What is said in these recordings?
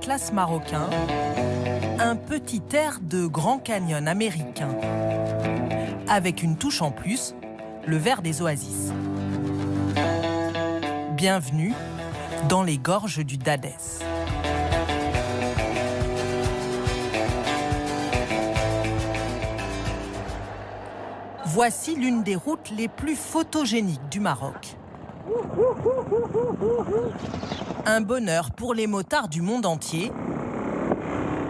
classe marocain, un petit air de Grand Canyon américain, avec une touche en plus, le vert des oasis. Bienvenue dans les gorges du Dadès. Voici l'une des routes les plus photogéniques du Maroc. Un bonheur pour les motards du monde entier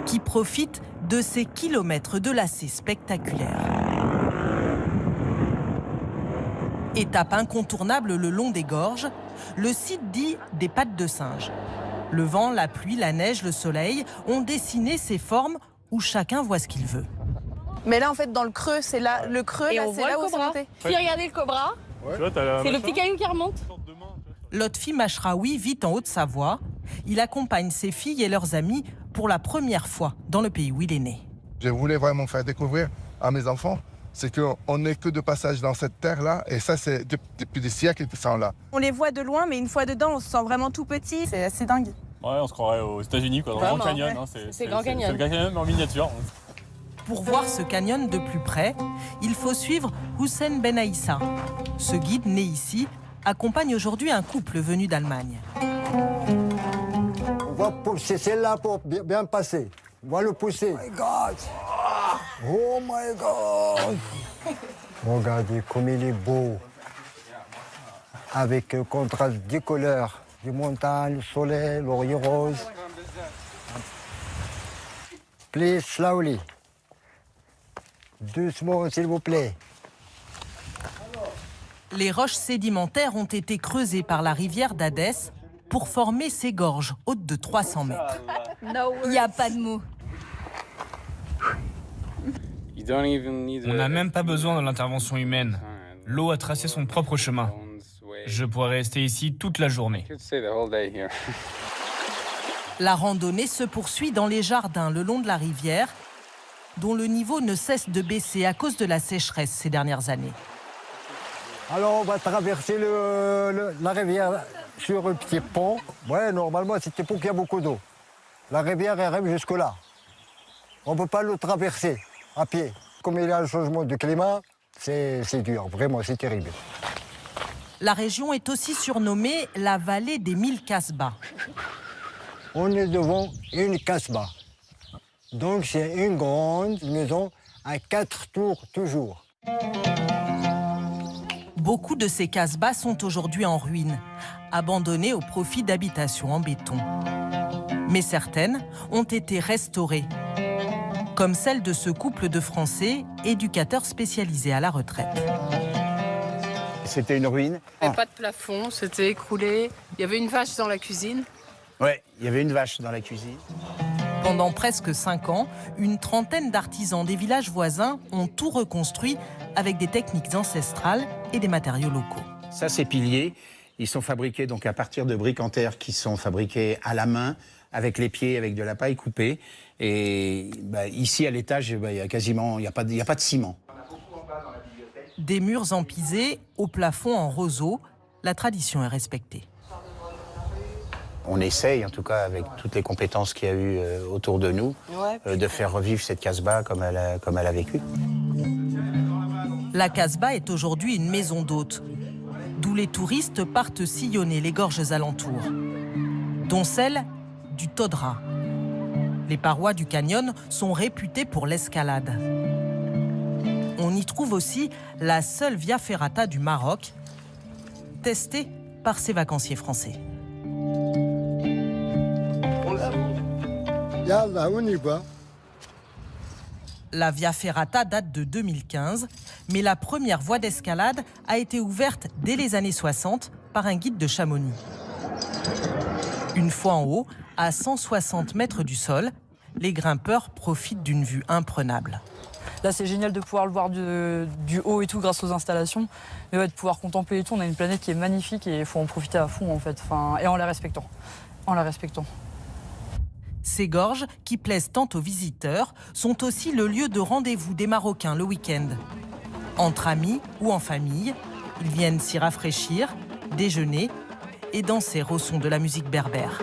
qui profitent de ces kilomètres de lacets spectaculaires. Étape incontournable le long des gorges, le site dit des pattes de singe. Le vent, la pluie, la neige, le soleil ont dessiné ces formes où chacun voit ce qu'il veut. Mais là, en fait, dans le creux, c'est là, le creux, et là, on c'est voit là le où c'est cobra. monté. Si, regardez le cobra, Ouais. c'est le petit caillou qui remonte. Lotfi Mashraoui vit en Haute-Savoie. Il accompagne ses filles et leurs amis pour la première fois dans le pays où il est né. Je voulais vraiment faire découvrir à mes enfants, c'est qu'on n'est que de passage dans cette terre-là, et ça, c'est depuis des siècles qu'ils sont là. On les voit de loin, mais une fois dedans, on se sent vraiment tout petit. C'est assez dingue. Ouais, on se croirait aux États-Unis, quoi, dans le Grand Vraiment, Canyon. ouais. Hein, C'est le Grand Canyon. C'est le Grand Canyon, mais en miniature. Pour voir ce canyon de plus près, il faut suivre Hussein Ben Aïssa. Ce guide, né ici, accompagne aujourd'hui un couple venu d'Allemagne. On va pousser celle-là pour bien passer. On va le pousser. Oh my God! Oh my God! Regardez comme il est beau. Avec le contraste des couleurs, des montagnes, le soleil, l'orient rose. Please, slowly. Doucement, s'il vous plaît. Les roches sédimentaires ont été creusées par la rivière Dadès pour former ces gorges hautes de 300 mètres. Il n'y a pas de mots. On n'a même pas besoin de l'intervention humaine. L'eau a tracé son propre chemin. Je pourrais rester ici toute la journée. La randonnée se poursuit dans les jardins le long de la rivière, dont le niveau ne cesse de baisser à cause de la sécheresse ces dernières années. Alors, on va traverser la rivière sur un petit pont. Ouais, normalement, c'est un pont qui a beaucoup d'eau. La rivière, elle arrive jusque-là. On ne peut pas le traverser à pied. Comme il y a un changement de climat, c'est dur, vraiment, c'est terrible. La région est aussi surnommée la vallée des 1000 Kasbahs. On est devant une kasbah. Donc, c'est une grande maison à 4 tours toujours. Beaucoup de ces Kasbahs sont aujourd'hui en ruine, abandonnées au profit d'habitations en béton. Mais certaines ont été restaurées, comme celle de ce couple de Français, éducateurs spécialisés à la retraite. C'était une ruine. Il n'y avait pas de plafond, c'était écroulé. Il y avait une vache dans la cuisine. Ouais, il y avait une vache dans la cuisine. Pendant presque 5 ans, une trentaine d'artisans des villages voisins ont tout reconstruit avec des techniques ancestrales et des matériaux locaux. Ça, ces piliers, ils sont fabriqués donc à partir de briques en terre qui sont fabriquées à la main, avec les pieds, avec de la paille coupée. Et ici, à l'étage, il n'y a pas de ciment. Des murs empisés, au plafond en roseau, la tradition est respectée. On essaye, en tout cas, avec toutes les compétences qu'il y a eu autour de nous, de faire revivre cette Kasbah comme elle a vécu. La Kasbah est aujourd'hui une maison d'hôtes, d'où les touristes partent sillonner les gorges alentours, dont celle du Todra. Les parois du canyon sont réputées pour l'escalade. On y trouve aussi la seule via ferrata du Maroc, testée par ces vacanciers français. Yallah, on y va. La Via Ferrata date de 2015, mais la première voie d'escalade a été ouverte dès les années 60 par un guide de Chamonix. Une fois en haut, à 160 mètres du sol, les grimpeurs profitent d'une vue imprenable. Là, c'est génial de pouvoir le voir du haut et tout grâce aux installations. Mais ouais, de pouvoir contempler et tout, on a une planète qui est magnifique et il faut en profiter à fond en fait. Et en la respectant. Ces gorges, qui plaisent tant aux visiteurs, sont aussi le lieu de rendez-vous des Marocains le week-end. Entre amis ou en famille, ils viennent s'y rafraîchir, déjeuner et danser au son de la musique berbère.